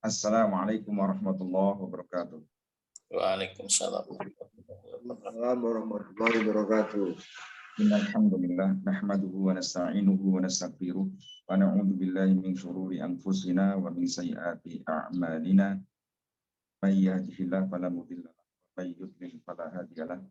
Assalamualaikum warahmatullahi wabarakatuh. Waalaikumsalam warahmatullahi wabarakatuh. Innalhamdulillah nahmaduhu wa nasta'inuhu wa nastaghfiruh wa na'udzu billahi min syururi anfusina wa min sayyiati a'malina. May yahdihillahu fala mudilla lahu wa may yudlil fala hadiya lahu.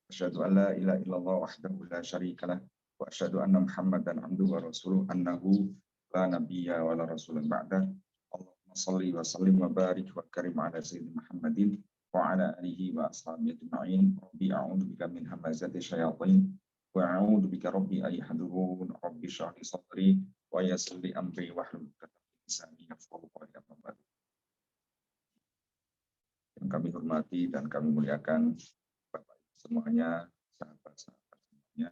Asyhadu an la ilaha illallah wahdahu la syarika lahu wa asyhadu anna Muhammadan abduhu wa rasuluh annahu la nabiyya wa la rasulun ba'dah. Allahumma shalli wa sallim wa barik wa karim ala sayyidina Muhammadin wa ala alihi wa ashabihi ajma'in. Rabbi a'udzu bika min hamazati syayatin wa a'udzu bika rabbi ay yahdurun. Rabbi shrah li sadri wa yassir li amri wahlul 'uqdatam min lisani yafqahu qawli. Yang kami hormati dan kami muliakan Bapak Ibu semuanya, sahabat-sahabat semuanya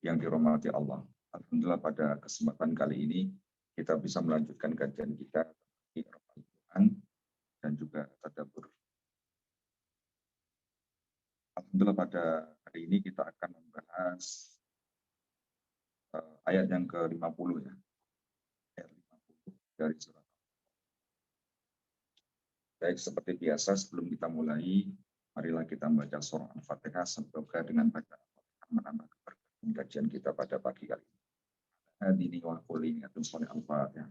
yang dirahmati Allah. Alhamdulillah pada kesempatan kali ini kita bisa melanjutkan kajian kita di Al-Quran dan juga tadabbur. Alhamdulillah pada hari ini kita akan membahas ayat yang ke-50 ya. Ayat 50 dari surat. Baik, seperti biasa sebelum kita mulai, marilah kita membaca surah Al-Fatihah semoga dengan bacaan Al-Fatihah menambah keberkahan kajian kita pada pagi kali ini. Hadini wa quli atun surah Al-Fatihah.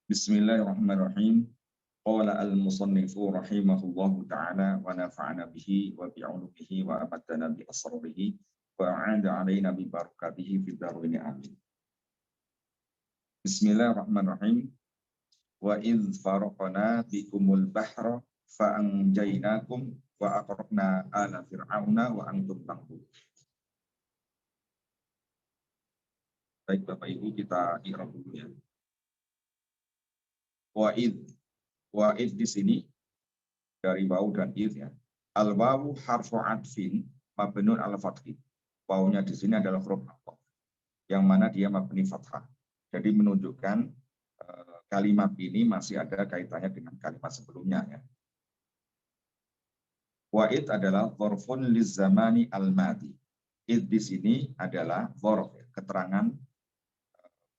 Bismillahirrahmanirrahim. Qala al-musannifu rahimahullahu ta'ala wa nafa'ana bihi wa bi'ulumihi wa amatana bi asrarihi wa a'ada alaina bi barakatihi fid darini amin. Bismillahirrahmanirrahim. Wa idz faraqna bikumul bahra fa anjaynakum wa aqraqna ala fir'auna wa antum tanzurun. Baik Bapak Ibu, kita i'rab dulu ya. Wa'id di sini dari wawu dan id ya. Al wawu harfu atfin mabnun ala fathi. Wawunya di sini adalah huruf atf yang mana dia mabni fathah. Jadi menunjukkan kalimat ini masih ada kaitannya dengan kalimat sebelumnya ya. Wa'id adalah dzarfun lizzamani al-madi. Id di sini adalah dzarf ya, keterangan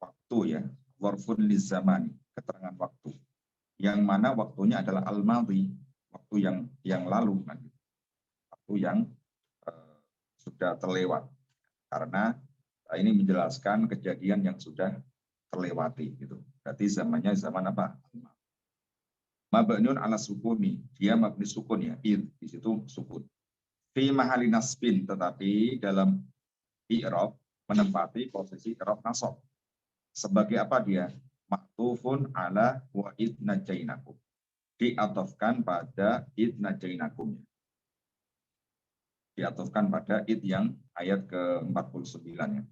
waktu ya. Dzarfun lizzamani, keterangan waktu. Yang mana waktunya adalah al-madhi, waktu yang lalu, waktu yang sudah terlewat. Karena ini menjelaskan kejadian yang sudah terlewati, gitu. Berarti zamannya zaman apa? Mabniun ala sukuni, dia mabni sukun ya, di situ sukun. Fi mahali nasbin, tetapi dalam i'rab menempati posisi i'rab nasab. Sebagai apa dia? Maktufun ala wa id najainakum, diatofkan pada id najainakum, diatofkan pada id yang ayat ke-49 ya.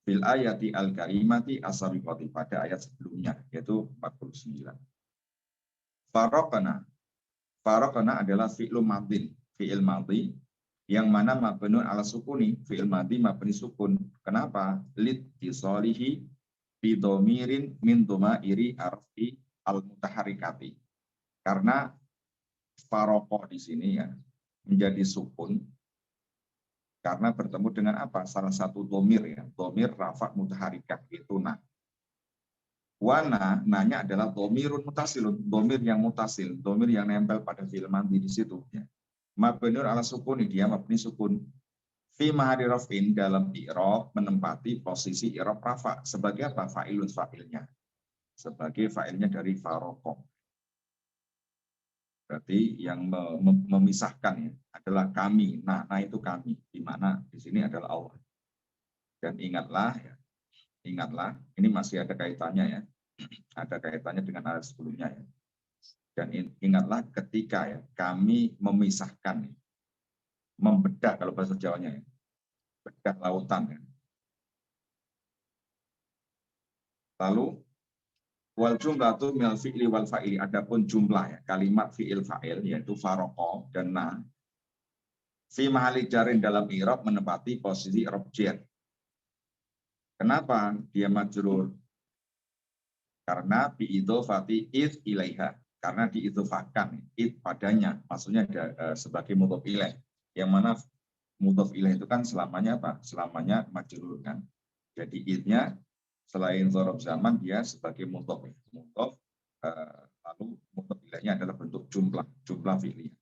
Fil ayati al-karimati as-sabiqati, pada ayat sebelumnya yaitu 49. Faraqana adalah fi'il madin, fi'il madhi yang mana mabnun ala sukuni, fi'il madhi mabni sukun. Kenapa? Lit tisalihi bidomirin min dhumairi arfi al-mutaharikati. Karena faroko di sini ya menjadi sukun karena bertemu dengan apa? Salah satu domir ya, domir rafa mutaharikat itu nah. Wana nanya adalah domirun mutasilun, domir yang mutasil, domir yang nempel pada fi'il madhi di situ ya. Mabniun ala sukuni, dia mabni sukun. Fi mahari raf'in, dalam i'rab menempati posisi i'rab rafa sebagai apa? Fa'ilun, fa'ilnya, sebagai fa'ilnya dari faraqah. Berarti yang memisahkan ya adalah kami. Nah itu kami, di mana di sini adalah Allah. Dan ingatlah ini masih ada kaitannya ya, ada kaitannya dengan ayat sebelumnya ya. Dan ingatlah ketika ya kami memisahkan ya, membedah kalau bahasa Jawanya ya, bedah lautan ya. Lalu wal jumlatu minal fi'li wal fa'ili, adapun jumlah ya, kalimat fi'il fa'il yaitu faraqah dan na fi mahali jarin dalam i'rab menempati posisi i'rab jar. Kenapa dia majrur? Karena biidhofati id ilaiha. Karena diidhofahkan id padanya. Maksudnya sebagai mudhof ilaih. Yang mana mudhof ilaih itu kan selamanya apa? Selamanya majrur kan. Jadi idnya selain dzaraf zaman dia sebagai mudhof. Lalu mudhof ilaihnya adalah bentuk jumlah fi'liyah.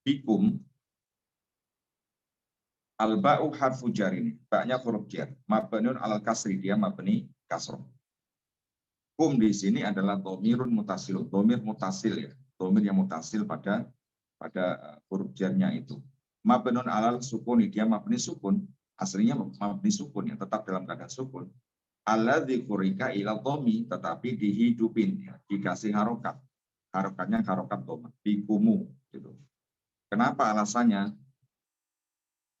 Bikum al-ba'u harfu jar ini. Ba'nya huruf jar. Mabniun alal kasri, dia mabni kasroh. Kum di sini adalah domirun mutasil. Domir mutasil ya. Domir yang mutasil pada huruf jarnya itu. Mabniun alal sukun, dia mabni sukun. Aslinya mabni sukun ya, tetap dalam keadaan sukun. Alladzi qurika ila dhammi, tetapi dihidupin ya, dikasih harokat. Harokatnya harokat dhamma. Bikumu gitu. Kenapa alasannya?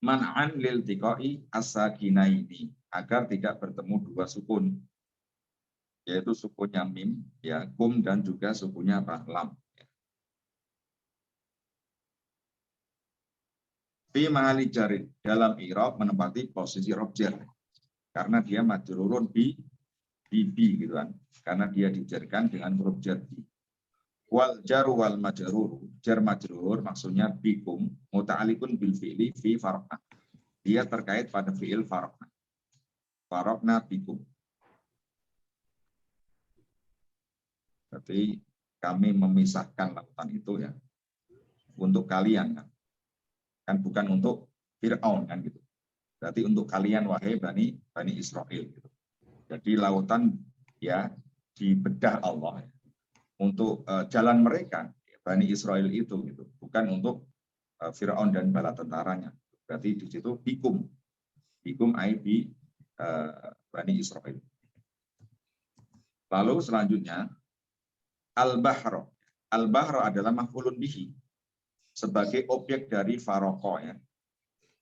Man'an lil tiqai as-sakinaini, agar tidak bertemu dua sukun, yaitu sukunnya mim ya, kum, dan juga sukunnya lam. Fi mahali jarin, dalam i'rab menempati posisi rob jar, karena dia majrurun bi gitu kan, karena dia dijarkan dengan huruf jar bi. Wal jar wal majrur, jar majrur maksudnya bikum muta'alliqun bil fi'li fi farqna. Dia terkait pada fi'il farqna. Farqna bikum. Berarti kami memisahkan lautan itu ya untuk kalian kan bukan untuk Fir'aun kan gitu. Berarti untuk kalian wahai Bani Israel gitu. Jadi lautan ya dibedah Allah untuk jalan mereka Bani Israel itu gitu, bukan untuk Fir'aun dan bala tentaranya. Berarti di situ bikum ai bi Bani Israel. Lalu selanjutnya al-bahro. Al-bahro adalah maf'ulun bihi, sebagai objek dari faroko ya.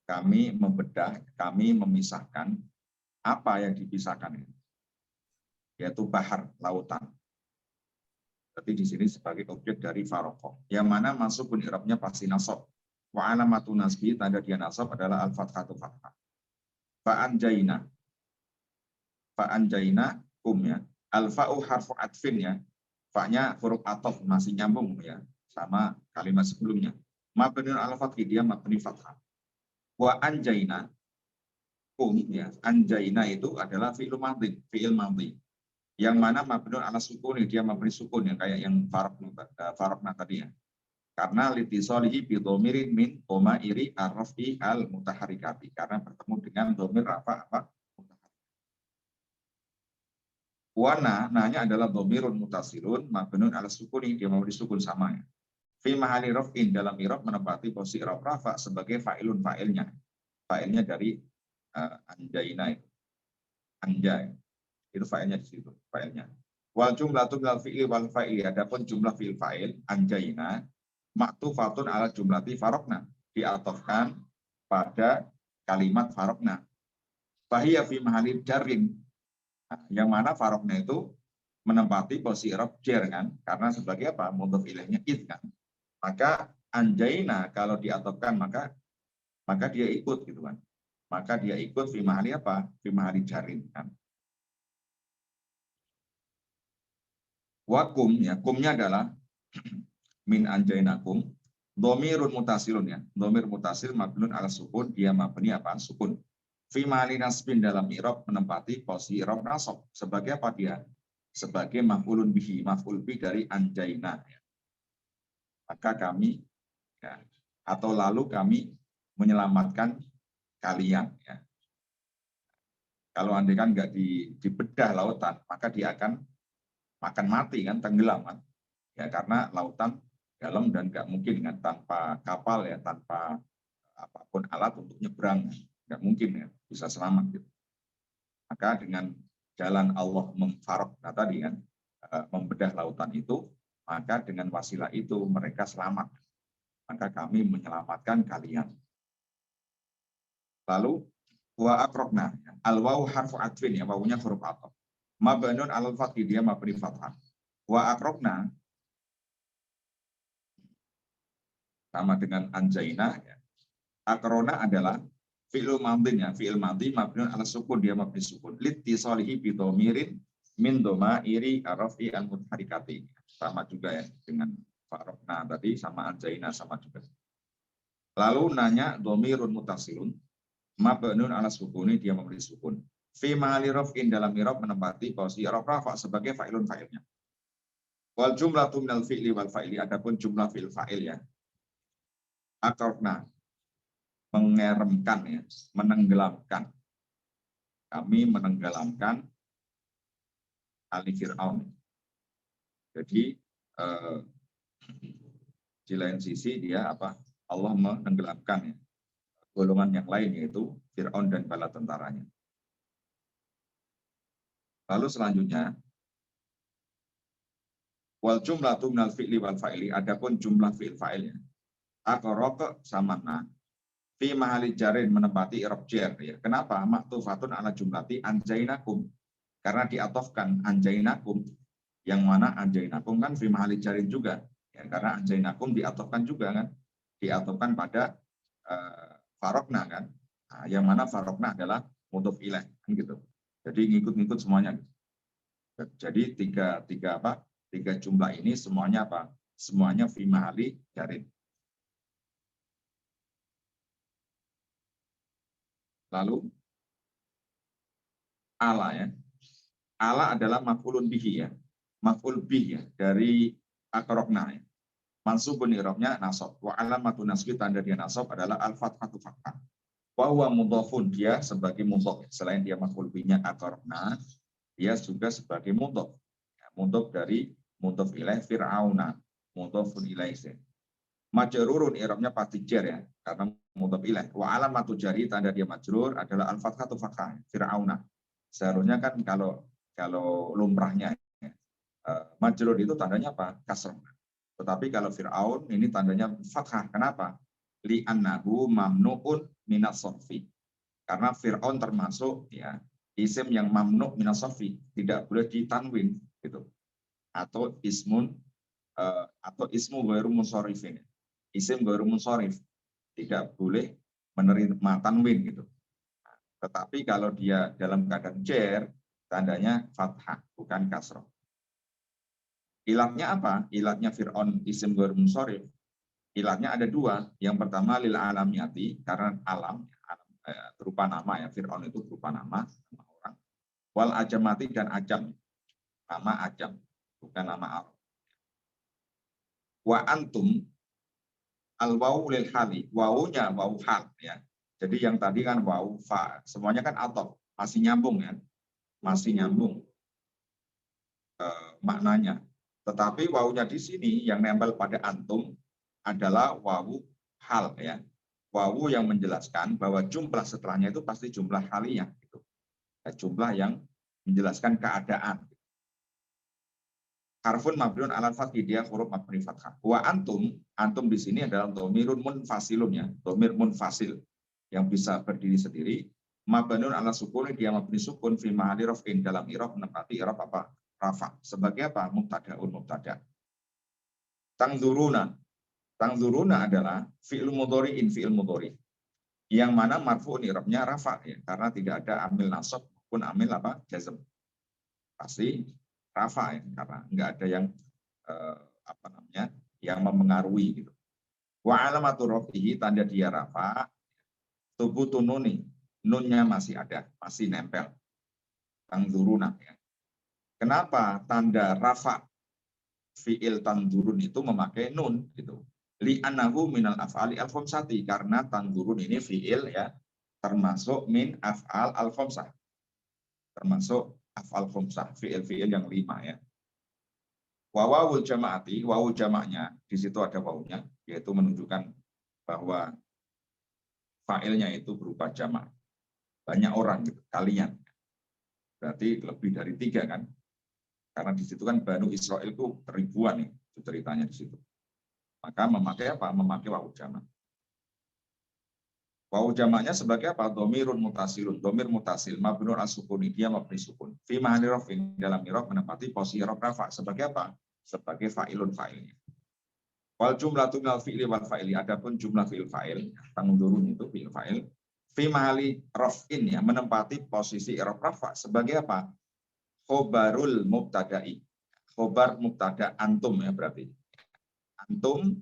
Kami membedah, kami memisahkan apa yang dipisahkan ini, yaitu bahar, lautan. Berarti di sini sebagai objek dari faroko, yang mana masuk pun i'rabnya pasti nasab. Wa alamatu nasbi, tanda dia nasab adalah al-fathatu fathah. Fa'anjaina kum ya. Al-fa'u harfu atfin ya. Fa'nya huruf atof, masih nyambung ya sama kalimat sebelumnya. Mabniun al-fathi, dia mabni fathah. Wa anjaina kum ya. Anjaina itu adalah fi'il madhi. Yang mana mabniun ala sukun, dia mabni sukun yang kayak yang farqna tadi ya. Karena litisolihi bi dhamirin min dhamairi ar-raf'i al-mutaharrikati, karena bertemu dengan dhamir rafa apa? Wana, nanya adalah dhamirun mutasilun mabniun ala sukuni, dia mabni sukun sama ya. Fi mahali raf'in, dalam i'rab menempati posisi i'rab rafa sebagai fa'ilun, fa'ilnya dari anjaina itu. Anjay. Itu fa'ilnya di situ, fa'ilnya. Wal jumlatu minal fi'li wal fa'ili, adapun jumlah fi'il fa'il anjaina maktufatun ala jumlati farokna, diatofkan pada kalimat farokna. Bahia fi mahali jarin, yang mana farokna itu menempati posisi i'rab jar kan, karena sebagai apa? Mudhof ilaihnya id kan. Maka anjaina kalau diatofkan maka dia ikut gitu kan. Maka dia ikut fi mahali apa? Fi mahali jarin kan. Wakum ya, kumnya adalah min anjainakum, dhamirun mutasilun ya. Dhamir mutasil mabniun ala sukun, dia mabni apa? Sukun. Fi mahali nasbin, dalam i'rab menempati posisi i'rab nasab. Sebagai apa dia? Sebagai maf'ulun bihi, maf'ul bi dari anjaina ya. Maka kami ya, atau lalu kami menyelamatkan kalian ya. Kalau andai kan nggak dibedah lautan, maka dia akan mati kan, tenggelam kan. Ya, karena lautan dalam dan nggak mungkin kan, tanpa kapal ya, tanpa apapun alat untuk nyebrang, nggak mungkin ya bisa selamat gitu. Maka dengan jalan Allah memfarok tadi kan, membedah lautan itu, maka dengan wasilah itu mereka selamat. Maka kami menyelamatkan kalian. Lalu wa akrokna, al-wawu harfu atfin ya, wawunya huruf atf. Mabniun alal fathi, dia mabni fathah. Wa akrokna sama dengan anjaina ya. Akrona adalah Fi'il madhin ya, fi'il madhi mabniun ala sukun, dia mabni sukun. Litisalihi bi dhamirin min dhamairi arafi al mutaharikati. Sama juga ya dengan farokna tadi, sama anjaina sama juga. Lalu nanya dhamirun mutasilun mabniun ala sukuni, dia mabni sukun. Fi ma'ali raf'in, dalam i'rab menempati posisi i'rab rafa sebagai fa'ilun fa'ilnya. Wal jumlatu minal fi'li wal fa'ili, adapun jumlah fi'il fa'il ya. Akrobna, mengeremkan ya, menenggelamkan. Kami menenggelamkan ali Fir'aun. Jadi di lain sisi dia apa? Allah menenggelamkan ya, golongan yang lain yaitu Fir'aun dan bala tentaranya. Lalu selanjutnya wal jumlatu minal fi'li wal fa'ili, adapun jumlah fi'il fa'ilnya aqraqa samana fi mahali jarin, menempati i'rab jar ya. Kenapa? Maktufatun ala jumlati anjainakum, karena diatofkan anjainakum, yang mana anjainakum kan fi mahali jarin juga ya, karena anjainakum diatofkan juga kan, diatofkan pada farokna kan. Nah, yang mana farokna adalah mudhof ilaih kan gitu. Jadi ngikut-ngikut semuanya. Jadi tiga jumlah ini semuanya apa? Semuanya fi mahali jarin. Lalu ala ya. Ala adalah maf'ulun bihi ya. Maf'ul bih ya dari akrokna ya. Mansubun i'rabnya nasab. Wa alamatu nasbi, tanda dia nasab adalah al-fathatu fathah. Wa huwa mudhafun, dia sebagai mudhaf. Selain dia maf'ul bihnya akrokna, dia juga sebagai mudhaf. Ya, mudhaf dari mudhaf ilaih Fir'auna, mudhafun ilaih. Majrurun i'rabnya pasti jar ya, karena mudhaf ilaih. Wa alamatu jari, tanda dia majrur adalah al-fathatu fathah Fir'auna. Seharusnya kan kalau lumrahnya majrur itu tandanya apa? Kasrah. Tetapi kalau Fir'aun ini tandanya fathah. Kenapa? Li'annahu mamnu'un minas sarfi. Karena Fir'aun termasuk ya isim yang mamnu' minas sarfi, tidak boleh ditanwin gitu. Atau ismun atau ismu ghairu munsharifin. Isim ghairu munsharif, tidak boleh menerima tanwin gitu. Tetapi kalau dia dalam keadaan jar, tandanya fathah, bukan kasrah. Ilatnya apa? Ilatnya Fir'aun isim ghairu munsharif. Ilatnya ada dua. Yang pertama lil alamiyati, karena alam berupa nama ya. Fir'aun itu berupa nama orang. Wal ajamati, dan ajam. Nama ajam, bukan nama Arab. Wa antum al wawu lil hali. Wawunya wawu hal ya. Jadi yang tadi kan wawu fa. Semuanya kan atop, masih nyambung ya. Masih nyambung maknanya. Tetapi wawunya di sini yang nempel pada antum adalah wawu hal ya. Wawu yang menjelaskan bahwa jumlah setelahnya itu pasti jumlah haliyah gitu. Ya, jumlah yang menjelaskan keadaan. Harfun mabniun alal fathi, dia huruf mabni fathah. Wa antum di sini adalah dhamirun munfasilun ya. Dhamir munfasil yang bisa berdiri sendiri. Mabniun ala sukun, dia mabni sukun fi mahali raf'in, dalam i'rab menempati i'rab apa? Rafa. Sebagai apa? Mubtada'un mubtada'. Tangzuruna adalah fi'il mudhari'in, fi'il mudhari'. Yang mana marfu'un i'rabnya rafa ya, karena tidak ada amil nasab maupun amil apa? Jazm. Pasti rafa ya, karena enggak ada yang yang mempengaruhi gitu. Wa alamatu rafihi, tanda dia rafa, thubutun nuni, nunnya masih ada, masih nempel. Tangzuruna ya. Kenapa tanda rafa fi'il tanzurun itu memakai nun gitu? Li'annahu minal af'ali al-khamsati, karena tanzurun ini fi'il ya, termasuk min af'al al-khamsah. Termasuk af'al khamsah, fi'il-fi'il yang 5 ya. Wa wawul jama'ati, wawu jamaknya, di situ ada wawunya, yaitu menunjukkan bahwa fa'ilnya itu berupa jamak. Banyak orang gitu, kalian. Berarti lebih dari 3 kan? Karena di situ kan Banu Israel itu ribuan nih, itu ceritanya di situ. Maka memakai apa? Memakai wawu jamak. Wawu jamaknya sebagai apa? Dhamirun mutasilun. Dhamir mutasil, mabnun as-sukuni, dia mabni sukun. Fi mahali raf'in, dalam i'rab menempati posisi i'rab rafa. Sebagai apa? Sebagai fa'ilun fa'ilnya. Wal jumlatu minal fi'li wal fa'ili, adapun jumlah fi'il fa'il, tangdurun itu fi'il fa'il, fi mahali raf'in ya, menempati posisi i'rab rafa sebagai apa? Khobarul mubtada'i. Khobar mubtada antum ya berarti. Antum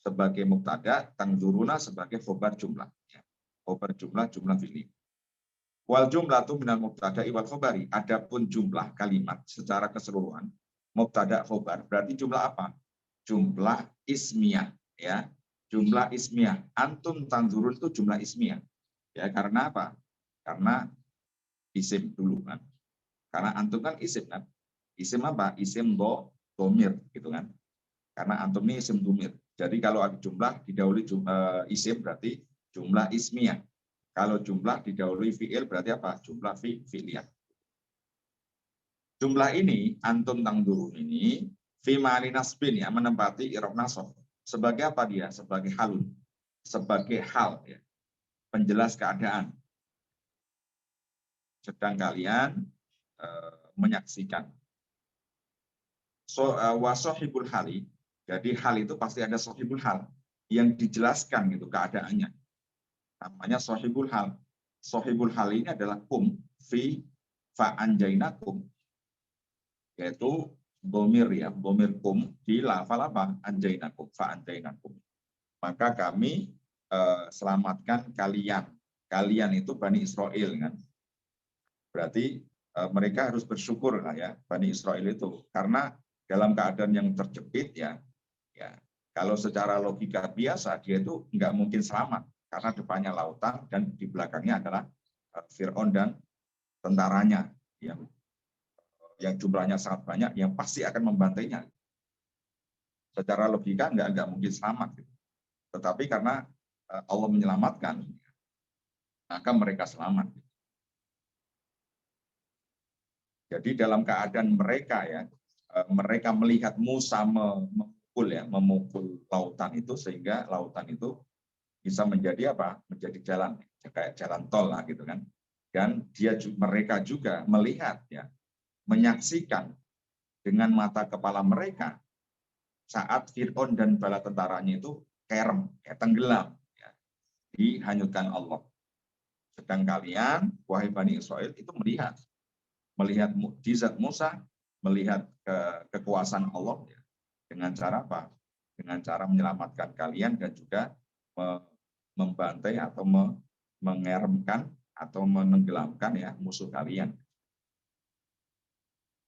sebagai mubtada, tangzuruna sebagai khobar jumlah. Ya. Khobar jumlah fi'li. Wal jumlatu minal mubtada'i wal khobari. Adapun jumlah kalimat secara keseluruhan mubtada khobar berarti jumlah apa? Jumlah ismiyah ya. Jumlah ismiyah. Antum tanzurun itu jumlah ismiyah. Ya, karena apa? Karena isim dulu kan. Karena antum kan isim kan. Isim apa? Isim domir gitu kan. Karena antum ini isim domir. Jadi kalau ada jumlah didahului isim berarti jumlah ismiyah. Kalau jumlah didahului fi'il berarti apa? Jumlah fi'liyah. Jumlah ini antum tangdurun ini fi ma'ani nasbin ya, menempati i'rab nasab. Sebagai apa dia? Sebagai halun. Sebagai hal ya. Penjelas keadaan. Sedang kalian menyaksikan. Wasohibul hali. Jadi hal itu pasti ada sohibul hal yang dijelaskan gitu keadaannya. Namanya sohibul hal. Sohibul hal ini adalah fi fa'anjainakum. Yaitu bomir ya, bomir di lafal apa? Anjainakum, fa'anjainakum. Maka kami selamatkan kalian. Kalian itu Bani Israel kan. Berarti mereka harus bersyukur lah ya, Bani Israel itu. Karena dalam keadaan yang terjepit ya, kalau secara logika biasa dia itu nggak mungkin selamat. Karena depannya lautan dan di belakangnya adalah Fir'aun dan tentaranya yang jumlahnya sangat banyak yang pasti akan membantainya. Secara logika nggak mungkin selamat. Gitu. Tetapi karena Allah menyelamatkan, maka mereka selamat. Jadi dalam keadaan mereka ya, mereka melihat Musa memukul lautan itu sehingga lautan itu bisa menjadi apa? Menjadi jalan, kayak jalan tol lah gitu kan. Dan mereka juga melihat ya, menyaksikan dengan mata kepala mereka saat Fir'aun dan bala tentaranya itu kerem, tenggelam, ya, dihanyutkan Allah. Sedang kalian, wahai Bani Israel, itu melihat mukjizat Musa, melihat kekuasaan Allah ya, dengan cara apa? Dengan cara menyelamatkan kalian dan juga membantai atau mengeremkan atau menenggelamkan ya musuh kalian.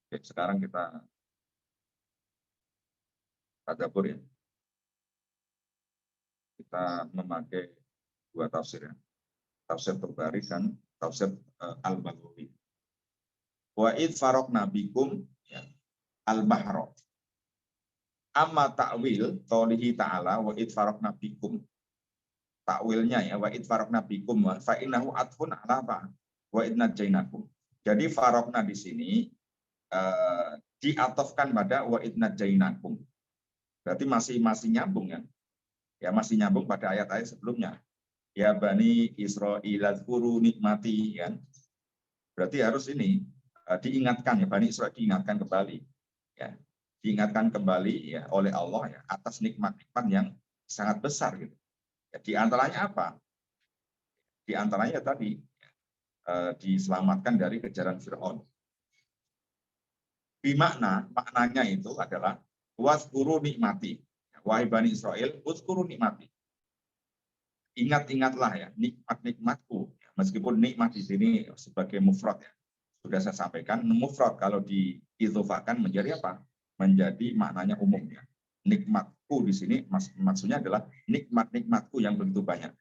Oke, sekarang kita tadabbur ya. Kita memakai dua tafsir ya. Tafsir Tabari dan tafsir Al-Baghawi. Wa id faraqna bikum ya, al-bahra. Amma ta'wil qaulihi ta'ala wa id faraqna bikum. Takwilnya ya wa id faraqna bikum fa innahu atfun ala fa wa id najainakum. Jadi faraqna di sini diatofkan pada wa id najainakum. Berarti masih nyambung ya. Ya masih nyambung pada ayat-ayat sebelumnya. Ya Bani Israil azkuru nikmati kan. Berarti harus ini diingatkan ya, Bani Israil diingatkan kembali ya. Diingatkan kembali ya oleh Allah ya atas nikmat-nikmat yang sangat besar gitu. Ya, di antaranya apa? Di antaranya tadi diselamatkan dari kejaran Fir'aun. Maknanya itu adalah wazkuru nikmati. Wahai Bani Israil, wazkuru nikmati. Ingat-ingatlah ya nikmat-nikmatku. Meskipun nikmat di sini sebagai mufrad ya. Sudah saya sampaikan, mufrad kalau diidhofakan menjadi apa? Menjadi maknanya umum ya. Nikmatku di sini maksudnya adalah nikmat-nikmatku yang begitu banyak.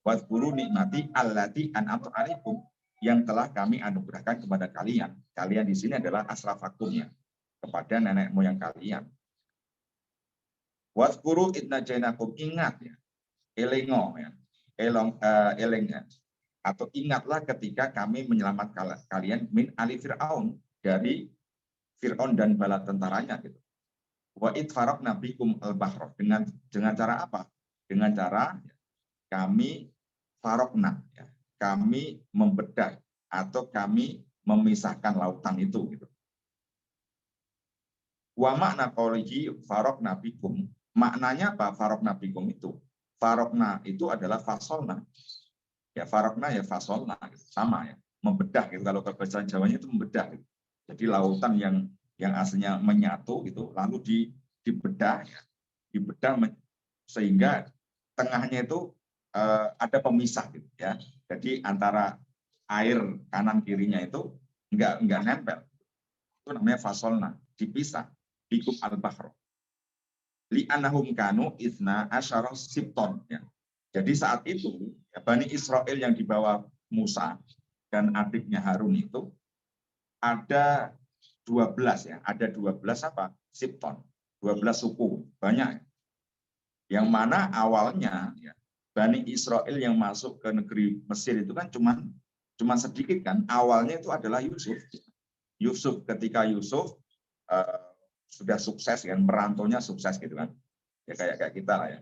Wadhkuru nikmati allati an'amtu 'alaikum yang telah kami anugerahkan kepada kalian. Kalian di sini adalah asrafakumnya kepada nenek moyang kalian. Wadhkuru idnajainakum, ingat ya. Elengo ya. Elengnya atau ingatlah ketika kami menyelamatkan kalian min ali Fir'aun, dari Fir'aun dan bala tentaranya gitu. Wa id faraqna bikum al-bahra, dengan cara apa? Dengan cara kami faraqna ya. Kami membedah atau kami memisahkan lautan itu gitu. Wa makna qaulihi faraqna bikum, maknanya apa faraqna bikum itu? Faraqna itu adalah fasolna. Ya farokna ya fasolna gitu. Sama ya, membedah gitu. Kalau bahasa Jawanya itu membedah gitu. Jadi lautan yang aslinya menyatu gitu lalu dibedah ya. Sehingga tengahnya itu ada pemisah gitu ya. Jadi antara air kanan kirinya itu enggak nempel. Itu namanya fasolna, dipisah. Bikum al-bahro. Li'anahum kanu ithna asyara sibton ya. Jadi saat itu ya, Bani Israel yang dibawa Musa dan adiknya Harun itu ada 12 ya, ada 12 apa? Sibton, 12 suku, banyak. Yang mana awalnya ya, Bani Israel yang masuk ke negeri Mesir itu kan cuma sedikit kan. Awalnya itu adalah Yusuf. Yusuf ketika Yusuf sudah sukses kan, merantaunya sukses gitu kan. Ya kayak kita lah ya.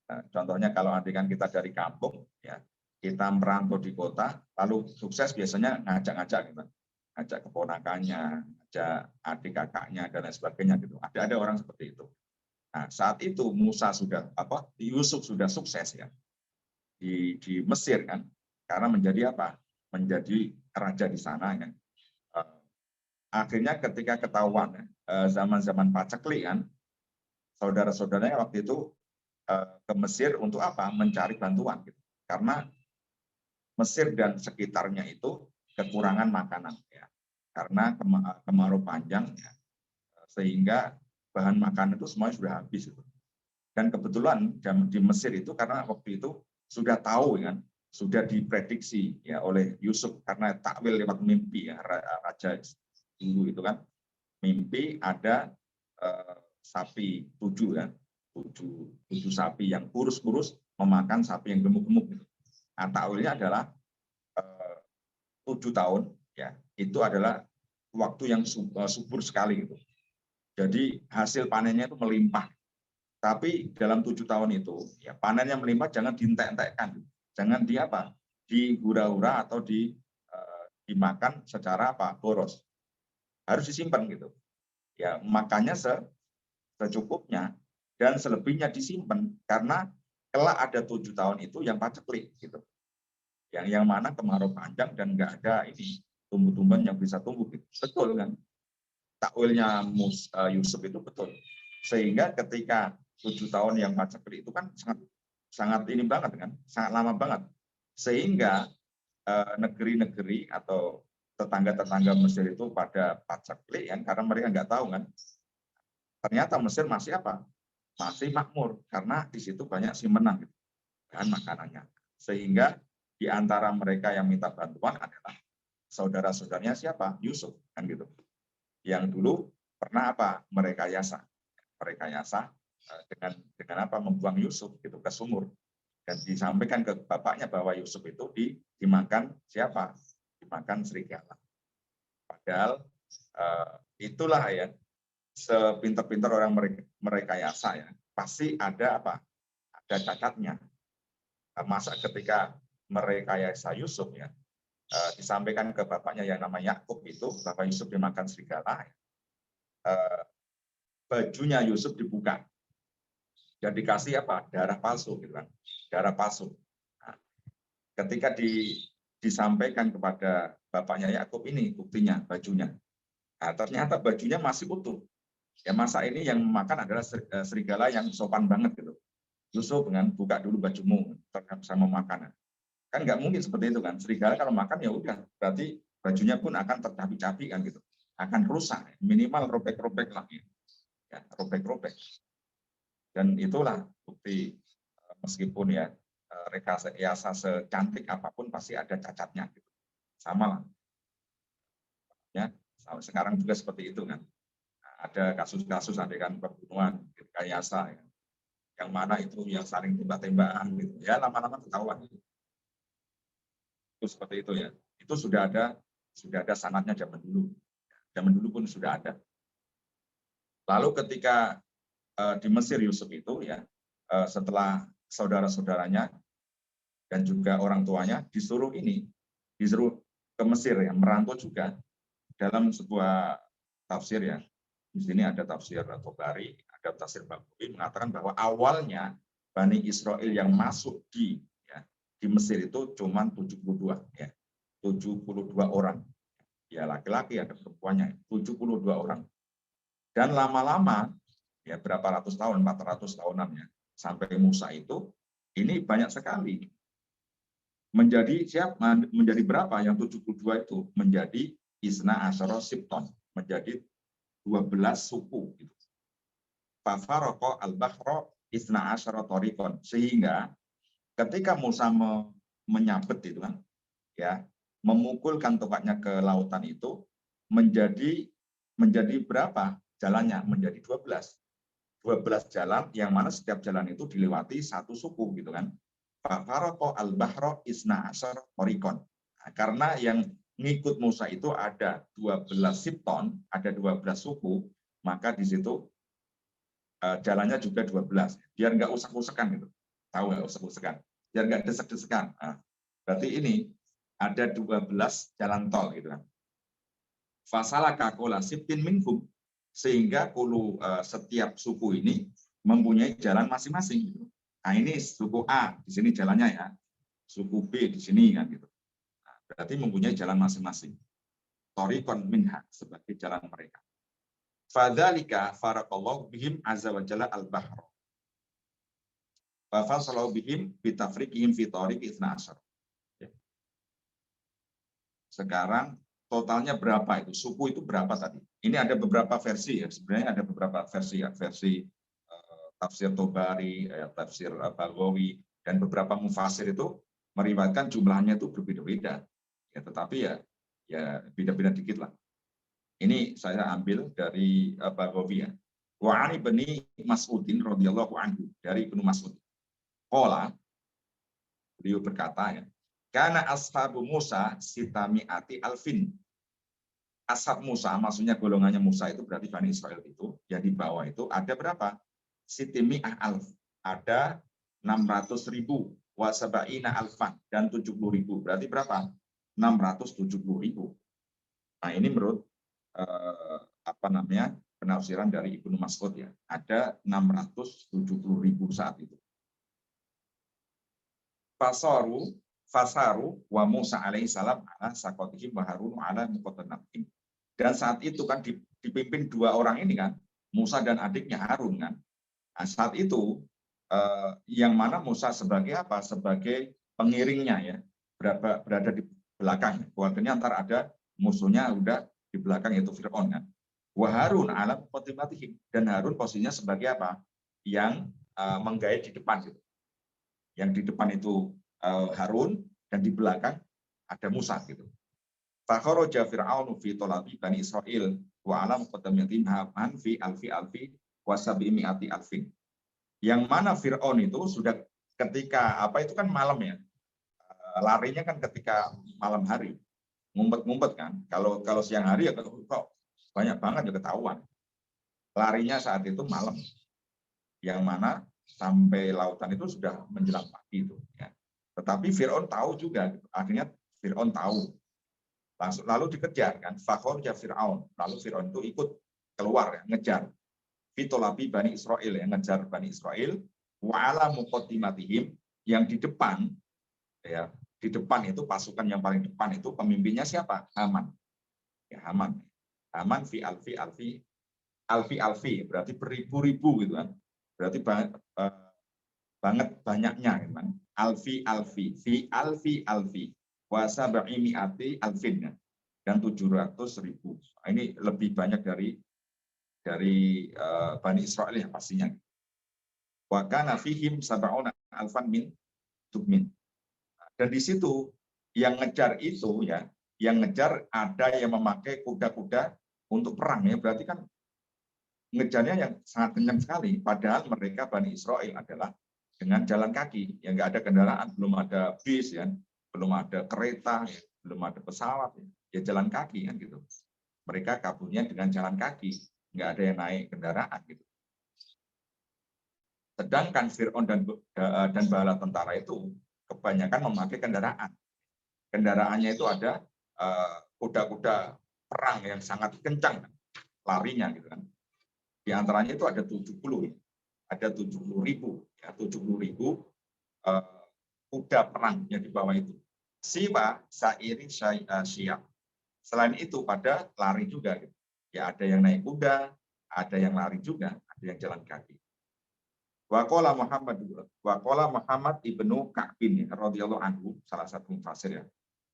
Nah, contohnya kalau nanti kan kita dari kampung, ya kita merantau di kota, lalu sukses biasanya ngajak-ngajak gitu, ngajak keponakannya, ngajak adik kakaknya dan lain sebagainya gitu. Ada orang seperti itu. Nah, saat itu Yusuf sudah sukses ya di Mesir kan, karena menjadi apa? Menjadi raja di sana kan. Akhirnya ketika ketahuan zaman-zaman paceklik kan, saudara-saudaranya waktu itu ke Mesir untuk apa? Mencari bantuan gitu. Karena Mesir dan sekitarnya itu kekurangan makanan ya. Karena kemarau panjang ya. Sehingga bahan makanan itu semuanya sudah habis itu. Dan kebetulan di Mesir itu karena waktu itu sudah tahu kan, sudah diprediksi ya oleh Yusuf karena takwil lewat mimpi ya raja dulu itu kan. Mimpi ada sapi 7 kan. 7 sapi yang kurus-kurus memakan sapi yang gemuk-gemuk gitu. Nah, takwilnya adalah 7 tahun ya itu adalah waktu yang subur sekali gitu. Jadi hasil panennya itu melimpah. Tapi dalam 7 tahun itu ya panennya melimpah jangan dientek-entekkan. Jangan dihura-hura atau dimakan secara boros. Harus disimpan gitu. Ya makanya secukupnya dan selebihnya disimpan karena kelak ada 7 tahun itu yang paceklik gitu. Yang mana kemarau panjang dan nggak ada ini tumbuh-tumbuhan yang bisa tumbuh gitu. Betul kan? Takwilnya Yusuf itu betul. Sehingga ketika 7 tahun yang paceklik itu kan sangat ini banget kan, sangat lama banget. Sehingga negeri-negeri atau tetangga-tetangga Mesir itu pada paceklik kan karena mereka nggak tahu kan. Ternyata Mesir masih apa? Masih makmur karena di situ banyak simpenan gitu, bahan makanannya. Sehingga di antara mereka yang minta bantuan adalah saudara-saudaranya siapa? Yusuf kan gitu. Yang dulu pernah merekayasa dengan membuang Yusuf itu ke sumur dan disampaikan ke bapaknya bahwa Yusuf itu dimakan siapa? Dimakan serigala. Padahal itulah ya sepintar-pintar orang merekayasa ya pasti ada cacatnya. Masa ketika merekayasa Yusuf ya disampaikan ke bapaknya yang namanya Yakub itu bahwa Yusuf dimakan serigala, bajunya Yusuf dibuka dan dikasih darah palsu gitu kan, darah palsu. Nah, ketika disampaikan kepada bapaknya Yakub ini buktinya bajunya, nah, ternyata bajunya masih utuh. Ya masa ini yang makan adalah serigala yang sopan banget gitu. Yusuf dengan buka dulu bajumu terkait sama makanan. Kan nggak mungkin seperti itu kan. Serigala kalau makan ya udah, berarti bajunya pun akan tercapik-capik kan gitu. Akan rusak, minimal robek-robek lah. Ya, robek-robek. Dan itulah bukti meskipun ya rekayasa secantik apapun pasti ada cacatnya gitu. Sama lah. Ya, sekarang juga seperti itu kan. Ada kasus-kasus adegan pembunuhan, rekayasa ya. Yang mana itu yang saling tembak-tembakan gitu. Ya lama-lama ketahuan. Itu seperti itu ya. Itu sudah ada sanadnya zaman dulu. Zaman dulu pun sudah ada. Lalu ketika di Mesir Yusuf itu ya setelah saudara-saudaranya dan juga orang tuanya disuruh ke Mesir ya, merantau juga dalam sebuah tafsir ya. Di sini ada tafsir Tobari, ada tafsir Baghawi mengatakan bahwa awalnya Bani Israel yang masuk di Mesir itu cuma 72 ya. 72 orang. Ya laki-laki ada perempuannya 72 orang. Dan lama-lama ya berapa ratus tahun, 400 tahunan ya, sampai Musa itu ini banyak sekali. Menjadi berapa yang 72 itu? Menjadi Isna Asyara Sibton, menjadi 12 suku gitu. Fafaroko al-Bahro Isna Asyara Torikon, sehingga ketika Musa menyabet itu kan, ya, memukulkan tongkatnya ke lautan itu menjadi berapa jalannya? Menjadi 12 jalan, yang mana setiap jalan itu dilewati satu suku gitu kan. Fafaroko al-Bahro Isna Asyar Torikon. Nah, karena yang ngikut Musa itu ada 12 Sibton, ada 12 suku, maka di situ jalannya juga 12. Biar nggak usek-usekan gitu. Tahu nggak usek-usekan? Biar nggak desek-desekan. Nah, berarti ini ada 12 jalan tol gitu kan. Fasalaka kola sibtin minhum, sehingga setiap suku ini mempunyai jalan masing-masing gitu. Nah, ini suku A di sini jalannya ya. Suku B di sini kan gitu. Nah, berarti mempunyai jalan masing-masing. Torikon minha, sebagai jalan mereka. Fadzalika faraqallahu bihim azza wa jalla al-bahra. Wa fasalahu bihim bitafriqihim fi tariq 12. Sekarang totalnya berapa itu? Suku itu berapa tadi? Ini ada beberapa versi ya. Sebenarnya ada beberapa versi ya. Versi tafsir Tobari, tafsir Baghawi, dan beberapa mufasir itu meriwayatkan jumlahnya itu berbeda-beda. Ya, tetapi ya beda-beda dikit lah. Ini saya ambil dari Baghawi ya. Wa ani bani Mas'udin radhiyallahu anhu, dari Ibnu Mas'ud. Qala, beliau berkata ya, karena ashabu Musa sitami'ati alfin. Ashab Musa, maksudnya golongannya Musa itu berarti Bani Israel itu, yang di bawah itu ada berapa? Sitimi'ah alf. Ada 600.000. Wasaba'ina alfan. Dan 70.000. Berarti berapa? 670.000. Nah, ini menurut penafsiran dari Ibnu Mas'ud ya. Ada 670.000 saat itu. Fasaru wa Musa alaihissalam ala sakotihim wa Harun ala muqaddanatim. Dan saat itu kan dipimpin dua orang ini kan, Musa dan adiknya Harun kan. Nah, saat itu yang mana Musa sebagai apa? Sebagai pengiringnya ya, berada di belakang. Keluarganya antar ada musuhnya udah di belakang, yaitu Fir'aun kan. Wa Harun ala muqaddanatim, dan Harun posisinya sebagai apa? Yang menggait di depan gitu. Yang di depan itu Harun, dan di belakang ada Musa gitu. Fakharaja Fir'aunu fi talabi Bani Israil wa alam qadamiyatim haman fi alfi wa sab'imi'ati alfin. Yang mana Fir'aun itu sudah ketika apa itu kan malam ya. Larinya kan ketika malam hari. Ngumpet-ngumpet kan. Kalau siang hari ya kok banyak banget ya ketahuan. Larinya saat itu malam. Yang mana sampai lautan itu sudah menjelang pagi itu ya. Tetapi Fir'aun tahu juga, akhirnya Fir'aun tahu. Lalu dikejar kan, fakhorja Fir'aun. Lalu Fir'aun itu ikut keluar ya, ngejar. Fitolabi Bani Israel, yang ngejar Bani Israel. Wa'ala muqaddimatihim, yang di depan, ya, di depan itu pasukan yang paling depan itu pemimpinnya siapa? Haman. Ya, Haman. Haman fi alfi, berarti beribu-ribu gitu kan. Berarti banget banyaknya gitu kan. Alfi, fi alfi. Wasa ba'imi'ati alfin, dan 700.000. Ini lebih banyak dari Bani Israel yang pastinya. Wa kana fihim sab'una alfan min tubmin. Dan di situ yang ngejar itu ya, yang ngejar ada yang memakai kuda-kuda untuk perang ya, berarti kan ngejarnya yang sangat kencang sekali. Padahal mereka Bani Israel adalah dengan jalan kaki, yang nggak ada kendaraan, belum ada bis ya. Belum ada kereta, ya, belum ada pesawat, ya jalan kaki kan gitu. Mereka kaburnya dengan jalan kaki, nggak ada yang naik kendaraan gitu. Sedangkan Fir'aun dan bala tentara itu kebanyakan memakai kendaraan. Kendaraannya itu ada kuda-kuda perang yang sangat kencang larinya gitu kan. Di antaranya itu ada 70.000 ya, 70.000 kuda perang yang di bawah itu. Siwa sairi syia. Selain itu pada lari juga gitu. Ya ada yang naik kuda, ada yang lari juga, ada yang jalan kaki. Waqala Muhammad ibnu Ka'bin radhiyallahu anhu, salah satu mufassir ya.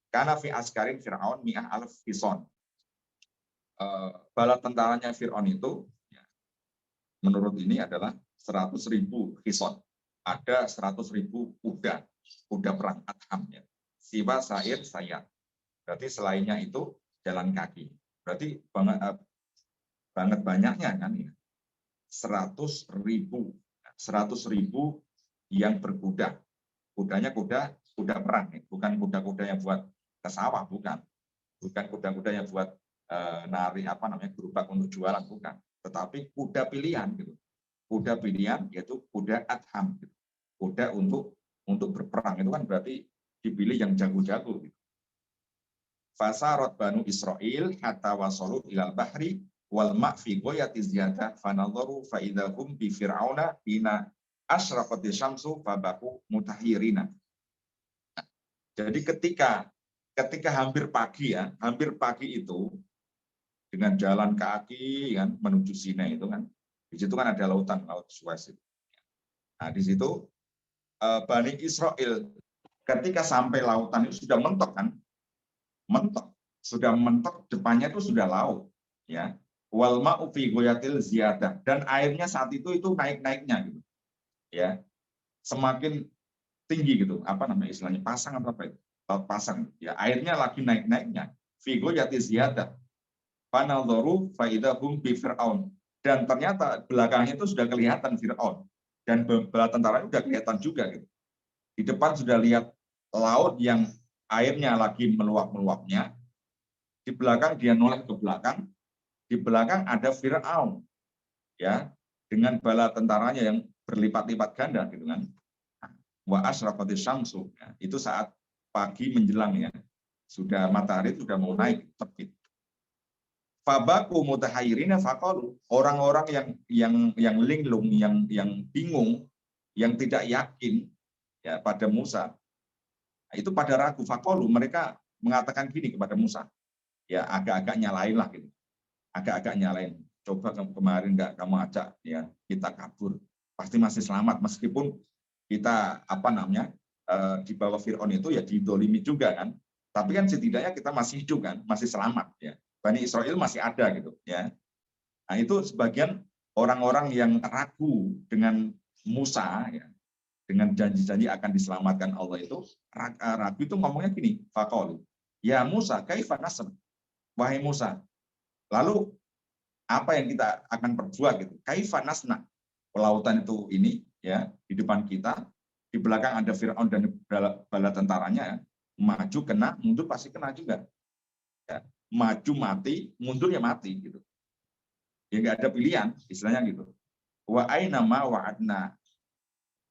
Karena fi askarin Fir'aun mi'ah alf fison. Bala tentaranya Fir'aun itu ya, menurut ini adalah 100.000 fison. Ada 100.000 kuda perang adham ya. Siwa sair sayat. Berarti selainnya itu jalan kaki. Berarti banget banyaknya kan ya. 100.000 yang berkuda. Kudanya kuda perang, bukan kuda-kuda yang buat ke sawah, bukan kuda-kuda yang buat nari gerobak untuk jualan, bukan. Tetapi kuda pilihan gitu. Kuda pilihan yaitu kuda adham gitu. Kuda untuk berperang itu kan berarti dipilih yang jago-jago gitu. Fasarat Banu Israil hatta wasalu ilal bahri wal ma'fi goyati ziyadah fanadharu fa idahum bi fir'auna bina asyraqati syamsu fabaku mutahirina. Jadi ketika hampir pagi itu dengan jalan kaki kan menuju Sinai itu kan, di situ kan ada laut Suez itu. Nah di situ Bani Israel ketika sampai lautan itu sudah mentok depannya itu sudah laut ya. Wal ma'u fi goyatil ziyadah, dan airnya saat itu naik-naiknya gitu. Ya. Semakin tinggi gitu, istilahnya pasang atau apa itu? Laut pasang. Ya, airnya lagi naik-naiknya. Fi goyatil ziyadah. Fanadharu fa idahum bi fir'aun. Dan ternyata belakangnya itu sudah kelihatan Fir'aun. Dan bala tentaranya sudah kelihatan juga gitu. Di depan sudah lihat laut yang airnya lagi meluap-meluapnya. Di belakang dia noleh ke belakang. Di belakang ada Fir'aun, ya, dengan bala tentaranya yang berlipat-lipat ganda, gitu kan. Wa asyraqatis syamsu, ya, itu saat pagi menjelang ya, sudah matahari sudah mau naik terbit. Fabaku mutahayyirina faqalu, orang-orang yang linglung, yang bingung, yang tidak yakin ya pada Musa, itu pada ragu. Faqalu, mereka mengatakan gini kepada Musa, ya agak-agak nyalain lah gitu. Agak-agak nyalain. Coba kemarin nggak kamu ajak ya kita kabur, pasti masih selamat meskipun kita di bawah Fir'aun itu ya didolimi juga kan. Tapi kan setidaknya kita masih hidup kan, masih selamat ya. Bani Israel masih ada gitu ya. Nah itu sebagian orang-orang yang ragu dengan Musa ya, dengan janji-janji akan diselamatkan Allah itu ragu itu ngomongnya gini, faqalu ya Musa kaifa nasr, wahai Musa, lalu apa yang kita akan perbuat gitu. Kaifa nasna, lautan itu ini ya di depan kita, di belakang ada Fir'aun dan bala tentaranya ya. Maju kena, mundur pasti kena juga. Ya. Maju mati, mundur ya mati gitu. Ya nggak ada pilihan, istilahnya gitu. Wa aina ma wa'adna,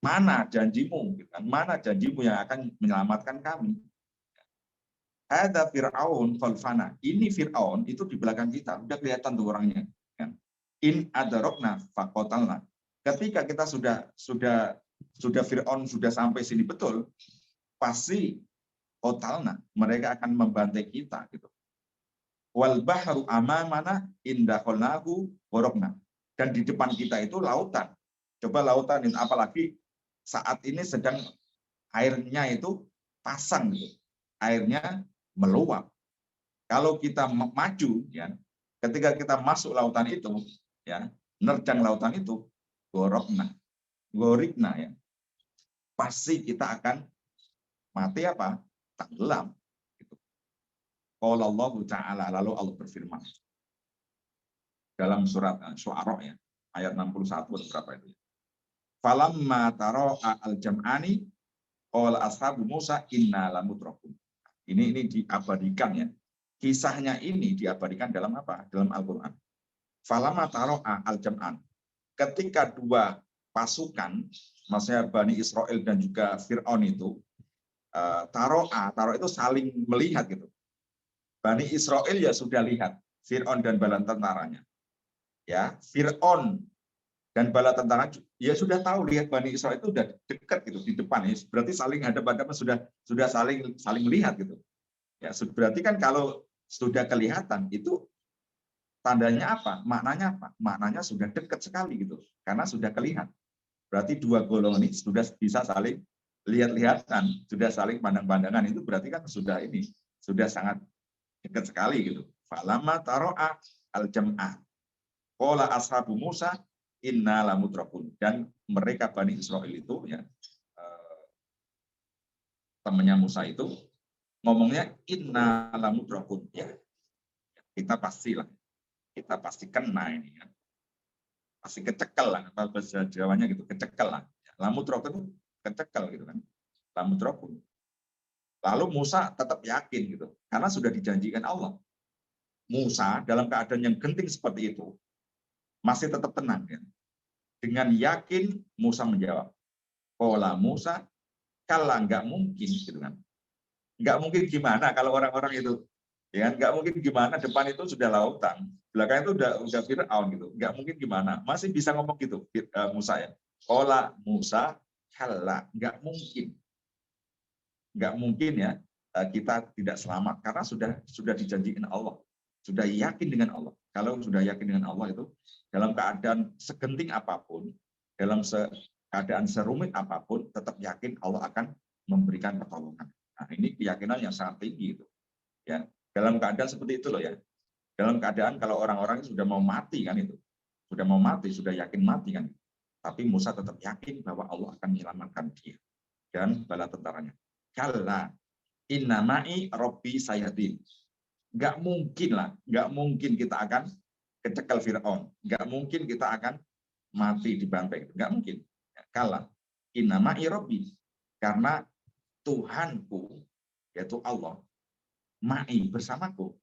mana janjimu gitu kan? Mana janjimu yang akan menyelamatkan kami? Ada Fir'aun falfana. Ini Fir'aun itu di belakang kita, udah kelihatan tuh orangnya. In adarokna fakotalna. Ketika kita sudah Fir'aun sudah sampai sini betul, pasti kotalna, mereka akan membantai kita gitu. Wal bahru amamana indaqalnahu warokna. Dan di depan kita itu lautan. Coba lautan itu apalagi saat ini sedang airnya itu pasang gitu. Airnya meluap. Kalau kita maju ya, ketika kita masuk lautan itu ya, nerjang lautan itu gorikna ya, pasti kita akan mati apa? Tenggelam gitu. Qala Allah Ta'ala, lalu Allah berfirman dalam surat Syu'ara ya, ayat 61 atau berapa itu ya. Falamma tara'a al-jam'ani qala ashabu Musa inna lamudrakun. Ini diabadikan ya. Kisahnya ini diabadikan dalam apa? Dalam Al-Qur'an. Falamma tara'a al-jam'an. Ketika dua pasukan, maksudnya Bani Israel dan juga Fir'aun itu, taro'a itu saling melihat gitu. Bani Israel ya sudah lihat Fir'aun dan bala tentaranya. Ya, Fir'aun dan bala tentara Ya sudah tahu, lihat Bani Israil itu udah dekat gitu di depan ya. Berarti saling hadap-hadapan, sudah saling melihat gitu. Ya, berarti kan kalau sudah kelihatan itu tandanya apa? Maknanya apa? Maknanya sudah dekat sekali gitu. Karena sudah kelihatan. Berarti dua golongan ini sudah bisa saling lihat-lihatan, sudah saling pandang-pandangan, itu berarti kan sudah sangat dekat sekali gitu. Falamma taro'a al-jam'ah. Qala ashabu Musa inna lamudrakun. Dan mereka Bani Israil itu ya, temannya Musa itu ngomongnya inna lamudrakun. Ya, kita pasti kena ini kan. Pasti kecekel lah, bahasa Jawanya gitu, kecekel lah. Lamudrakun itu kecekel gitu kan. Lamudrakun. Lalu Musa tetap yakin gitu, karena sudah dijanjikan Allah. Musa dalam keadaan yang genting seperti itu masih tetap tenang ya. Dengan yakin Musa menjawab, "Qala Musa, kala nggak mungkin gitu kan. Nggak mungkin gimana kalau orang-orang itu ya nggak mungkin gimana, depan itu sudah lautan, belakang itu udah Fir'aun gitu. Nggak mungkin gimana. Masih bisa ngomong gitu Musa ya. Qala Musa, kala nggak mungkin. Nggak mungkin ya kita tidak selamat karena sudah dijanjikan Allah. Sudah yakin dengan Allah. Kalau sudah yakin dengan Allah itu dalam keadaan segenting apapun, dalam keadaan serumit apapun, tetap yakin Allah akan memberikan pertolongan. Nah, ini keyakinan yang sangat tinggi itu. Ya, dalam keadaan seperti itu loh ya. Dalam keadaan kalau orang-orang sudah mau mati kan itu. Sudah mau mati, sudah yakin mati kan. Tapi Musa tetap yakin bahwa Allah akan menyelamatkan dia dan bala tentaranya. Kalla innama'i Robbi sayahdin. Nggak mungkin lah, nggak mungkin kita akan kecekel Fir'aun. Nggak mungkin kita akan mati dibantai. Nggak mungkin. Kalla innama'i Robbi. Karena Tuhanku, yaitu Allah, ma'i, bersamaku.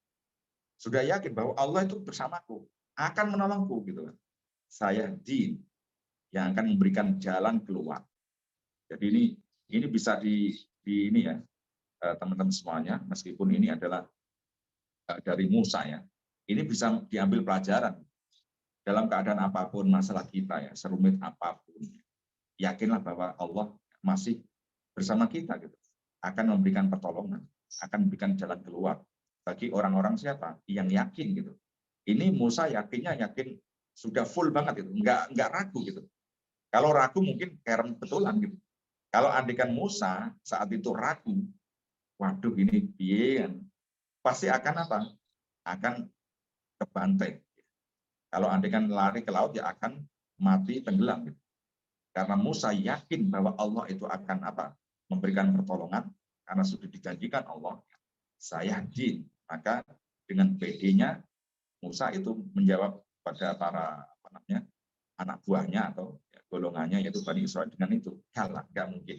Sudah yakin bahwa Allah itu bersamaku, akan menolongku gitu kan. Sayahdin, yang akan memberikan jalan keluar. Jadi ini bisa di ini ya, teman-teman semuanya, meskipun ini adalah dari Musa ya, ini bisa diambil pelajaran dalam keadaan apapun masalah kita ya, serumit apapun, yakinlah bahwa Allah masih bersama kita gitu, akan memberikan pertolongan, akan memberikan jalan keluar bagi orang-orang siapa yang yakin gitu. Ini Musa yakinnya yakin sudah full banget itu, nggak ragu gitu. Kalau ragu mungkin keren betulan gitu. Kalau andikan Musa saat itu ragu, waduh ini piye, pasti akan apa? Akan kebantai. Kalau andikan lari ke laut ya akan mati tenggelam. Gitu. Karena Musa yakin bahwa Allah itu akan apa? Memberikan pertolongan karena sudah dijanjikan Allah. Saya jin. Maka dengan PD-nya Musa itu menjawab pada para apa namanya anak buahnya atau golongannya yaitu Bani Israil dengan itu. Kalah, nggak mungkin.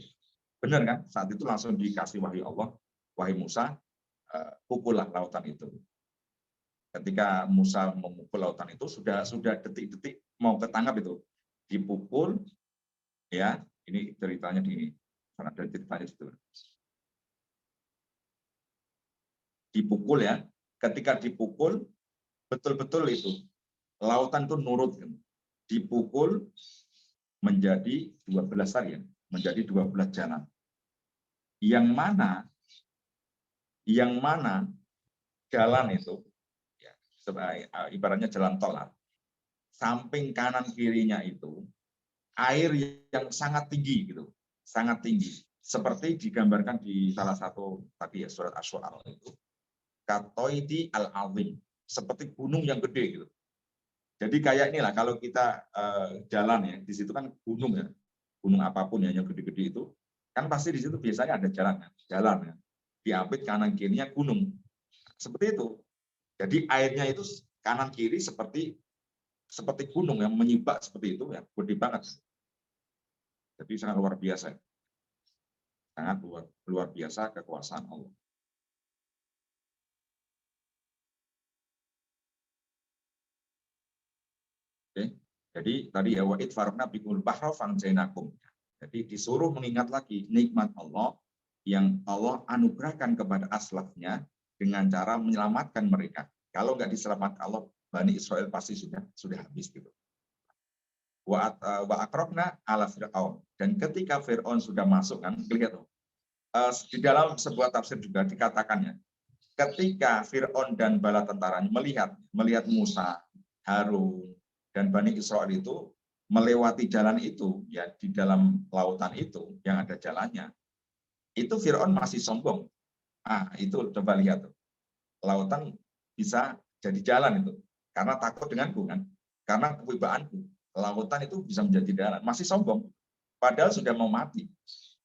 Benar kan? Saat itu langsung dikasih wahyu Allah, wahai Musa, pukullah lautan itu. Ketika Musa memukul lautan itu sudah detik-detik mau ketangkap itu dipukul ya. Ini ceritanya di sana, ada ceritanya situ. Dipukul ya. Ketika dipukul betul-betul itu lautan itu nurut kan. Dipukul menjadi 12 harian, menjadi 12 jalan. Yang mana jalan itu ya, ibaratnya jalan tol lah. Samping kanan kirinya itu air yang sangat tinggi gitu, sangat tinggi. Seperti digambarkan di salah satu tadi ya surat Asy-Syu'ara itu, katoidi al-azim, seperti gunung yang gede gitu. Jadi kayak inilah kalau kita jalan ya, di situ kan gunung ya, gunung apapun ya yang gede-gede itu, kan pasti di situ biasanya ada jalan ya. Diapit kanan kirinya gunung, seperti itu. Jadi airnya itu kanan kiri seperti gunung yang menyibak seperti itu ya, gede banget. Jadi sangat luar biasa, sangat luar biasa kekuasaan Allah. Oke. Jadi tadi ya wa'id farna bikul bahra fanjainakum. Jadi disuruh mengingat lagi nikmat Allah yang Allah anugerahkan kepada aslafnya dengan cara menyelamatkan mereka. Kalau nggak diselamatkan Allah, Bani Israel pasti sudah habis gitu. Wa akrokna ala Fir'aun. Dan ketika Fir'aun sudah masuk, kan lihat di dalam sebuah tafsir juga dikatakannya, ketika Fir'aun dan bala tentaranya melihat Musa, Harun, dan Bani Israel itu melewati jalan itu, ya di dalam lautan itu yang ada jalannya, itu Fir'aun masih sombong. Itu coba lihat tuh. Lautan bisa jadi jalan itu karena takut denganku, kan, karena kewibaanku. Lautan itu bisa menjadi jalan, masih sombong, padahal sudah mau mati.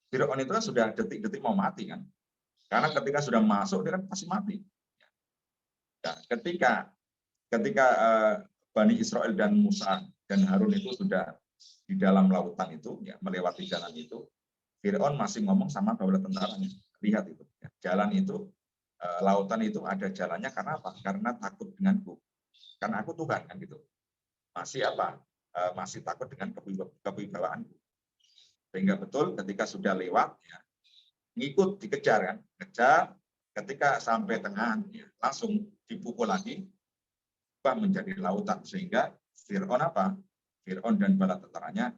Fir'aun itu kan sudah detik-detik mau mati, kan, karena ketika sudah masuk dia kan pasti mati. Ya, ketika Bani Israel dan Musa dan Harun itu sudah di dalam lautan itu, ya, melewati jalan itu, Fir'aun masih ngomong sama bala tentaranya, lihat itu, ya, jalan itu, lautan itu ada jalannya karena apa? Karena takut denganku, karena aku Tuhan, kan gitu. Masih takut dengan kewibawaanku. Sehingga betul ketika sudah lewat, ya, ngikut dikejar, kan, kejar, ketika sampai tengah, ya, langsung dipukul lagi, menjadi lautan, sehingga Fir'aun dan bala tentaranya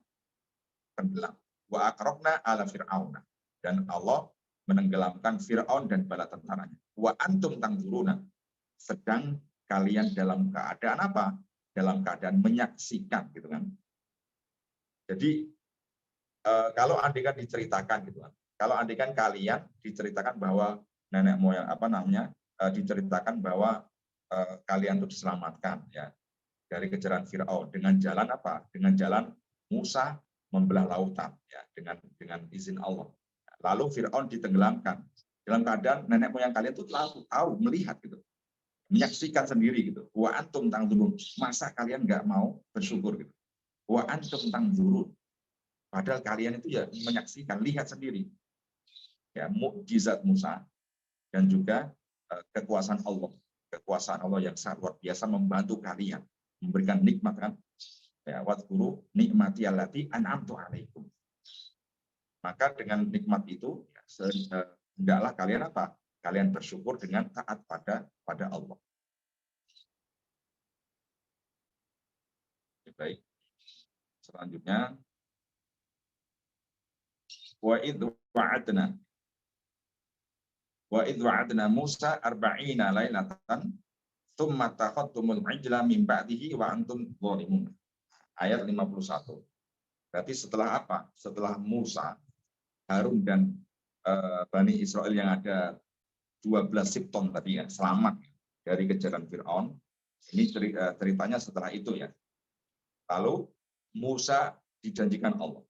tenggelam. Wa akrokna ala Fir'auna, dan Allah menenggelamkan Fir'aun dan bala tentaranya. Wa antum tangzuruna, sedang kalian dalam keadaan apa? Dalam keadaan menyaksikan, gitu kan. Jadi kalau andikan diceritakan, gitu kan, kalau andikan kalian diceritakan bahwa nenek moyang diceritakan bahwa kalian itu diselamatkan, ya, dari kejaran Fir'aun dengan jalan apa? Dengan jalan Musa membelah lautan, ya, dengan izin Allah. Lalu Fir'aun ditenggelamkan dalam keadaan nenek moyang kalian itu tahu melihat, gitu, menyaksikan sendiri, gitu. Wa antum tangzurun, masa kalian nggak mau bersyukur, gitu. Wa antum tangzurun, padahal kalian itu ya menyaksikan, lihat sendiri, ya, mukjizat Musa dan juga kekuasaan Allah yang sangat luar biasa membantu kalian, memberikan nikmat, kan, ya, wadhkuru nikmati allati an'amtu alaikum. Maka dengan nikmat itu, ya, hendaklah kalian apa? Kalian bersyukur dengan taat pada Allah. Baik. Selanjutnya, wa idh wa'adna Musa arba'ina lailatan tsumma takhadtumul ijla min ba'dihi wa antum dhalimun. Ayat 51. Berarti setelah apa? Setelah Musa, Harun dan Bani Israel yang ada 12 Sibton tadi, ya, selamat dari kejaran Fir'aun. Ini ceritanya setelah itu, ya. Lalu Musa dijanjikan Allah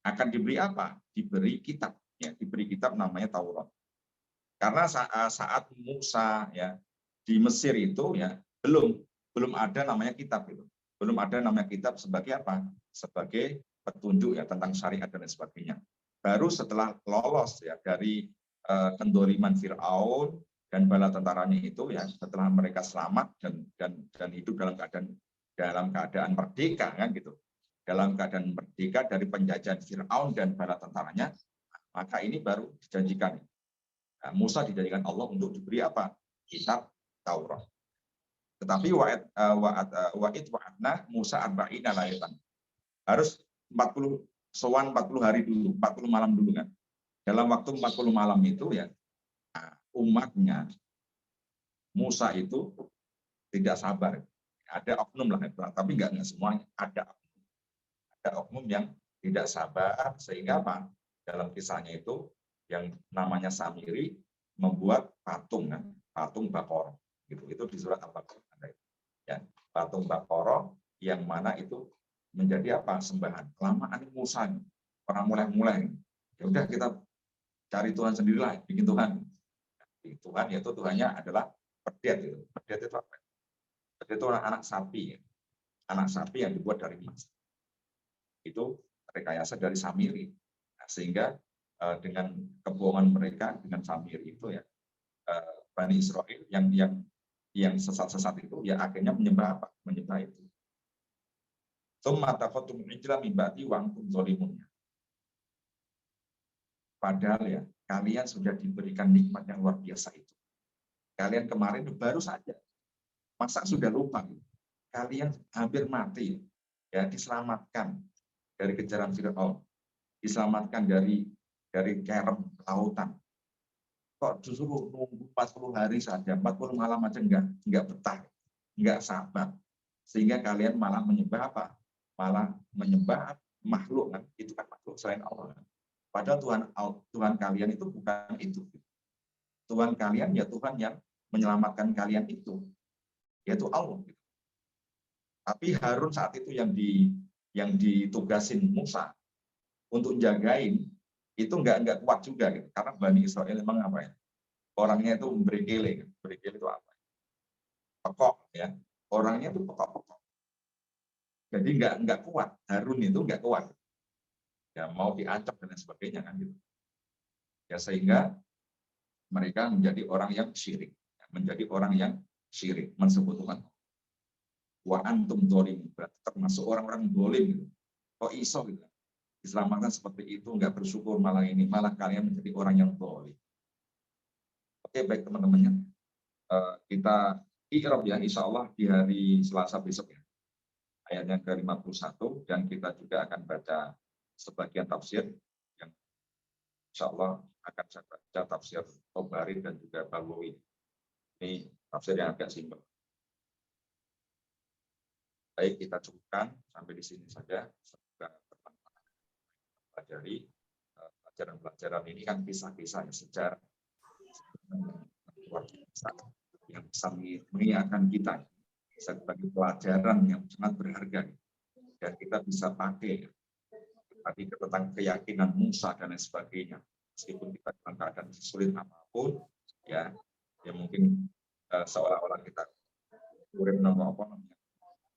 akan diberi apa? Diberi kitab, ya, diberi kitab namanya Taurat. Karena saat Musa, ya, di Mesir itu, ya, belum ada namanya kitab itu. Belum ada namanya kitab sebagai apa? Sebagai petunjuk, ya, tentang syariat dan sebagainya. Baru setelah lolos, ya, dari kendoliman Fir'aun dan bala tentaranya itu, ya, setelah mereka selamat dan hidup dalam keadaan merdeka, kan gitu. Dalam keadaan merdeka dari penjajahan Fir'aun dan bala tentaranya, maka ini baru dijanjikan. Nah, Musa dijanjikan Allah untuk diberi apa? Kitab Taurat. Tetapi wa'adna Musa arba'ina lailatan. Harus 40 hari dulu, 40 malam dulu, kan. Dalam waktu 40 malam itu, ya, umatnya Musa itu tidak sabar. Ada oknum lah, tapi enggak semuanya. Ada oknum yang tidak sabar, sehingga apa? Dalam kisahnya itu yang namanya Samiri membuat patung, kan? Patung Bakoro. Itu di surat Al-Baqarah, ya, patung Bakoro yang mana itu menjadi apa? Sembahan. Kelamaan Musa, orang mulai. Ya udah, kita cari Tuhan sendirilah, bikin Tuhan. Tuhan, yaitu Tuhannya adalah pedet itu. Pedet itu apa? Pedet itu anak sapi, ya. Anak sapi yang dibuat dari emas. Itu rekayasa dari Samiri. Nah, sehingga dengan kebohongan mereka dengan Samiri itu, ya, Bani Israel yang sesat-sesat itu, ya, akhirnya menyembah apa? Menyembah itu. Padahal, ya, kalian sudah diberikan nikmat yang luar biasa itu. Kalian kemarin baru saja, masa sudah lupa? Kalian hampir mati. ya diselamatkan dari kejaran Firaun, diselamatkan dari kerem lautan. Kok justru nunggu 40 hari saja, 40 malam aja enggak betah, enggak sabar. Sehingga kalian malah menyembah apa? Malah menyembah makhluk kan? Itu kan makhluk selain Allah. Padahal Tuhan kalian itu bukan itu. Tuhan kalian ya Tuhan yang menyelamatkan kalian itu, yaitu Allah. Tapi Harun saat itu yang ditugasin Musa untuk jagain itu enggak kuat juga gitu. Karena Bani Israel memang apa ya? Orangnya itu berkele, berkele itu apa? Pekok ya. Orangnya itu pekok-pekok. Jadi enggak kuat. Harun itu enggak kuat. Ya mau diancam dan sebagainya kan gitu. Ya sehingga mereka menjadi orang yang syirik, menjadi orang yang syirik, mensekutukan. Wa antum dzalimun, termasuk orang-orang dolim gitu. Kok iso gitu? Diselamatkan seperti itu, enggak bersyukur malah kalian menjadi orang yang dolim. Oke, baik teman-temannya. Kita iqrab ya, insya Allah di hari Selasa besok ya. Ayatnya ke-51 dan kita juga akan baca sebagian tafsir yang insya Allah akan saya baca tafsir Tobari dan juga Baghawi. Ini tafsir yang agak simpel. Baik, kita cukupkan sampai di sini saja. Semoga bermanfaat. Pelajari pelajaran-pelajaran ini kan kisah-kisah sejarah yang bisa mengingatkan kita sebagai pelajaran yang sangat berharga dan kita bisa pakai tadi tentang keyakinan Musa dan lain sebagainya. Meskipun kita dalam keadaan sulit apapun, ya mungkin seolah-olah kita urip apa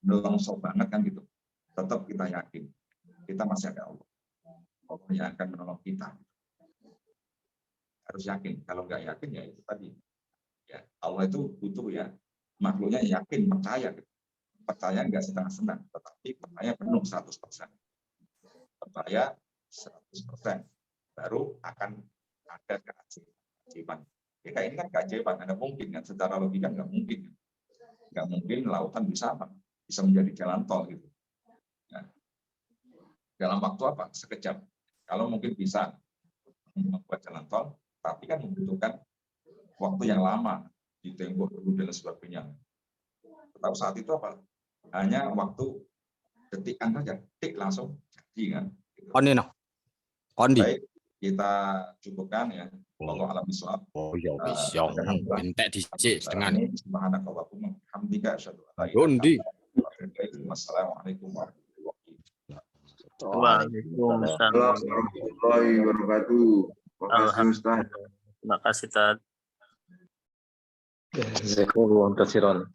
menolongsok banget kan gitu. Tetap kita yakin kita masih ada Allah yang akan menolong kita. Harus yakin. Kalau nggak yakin ya itu tadi. Ya Allah itu butuh ya makhluknya yakin, percaya. Percaya nggak setengah-setengah, tetapi percaya penuh 100%. Percaya 100%. Baru akan ada keajaiban. Ya, kayak ini kan keajaiban, nggak mungkin kan, secara logika nggak mungkin. Nggak mungkin lautan bisa menjadi jalan tol gitu. Nah, dalam waktu apa? Sekejap. Kalau mungkin bisa membuat jalan tol, tapi kan membutuhkan waktu yang lama di tembok dulu dan sebagainya. Tetapi saat itu apa? Hanya waktu detikan saja, tik langsung jadi kan. Baik, kita cukupkan ya. Allah alam bisawab. Oh ya bisa. Entek dhisik setengah. Subhanakallahumma hamdika asyhadu an la ilaha illa anta Wassalamualaikum warahmatullahi wabarakatuh. Waalaikumsalam warahmatullahi wabarakatuh. Alhamdulillah. Terima kasih Tad. Jazakumullah khairan.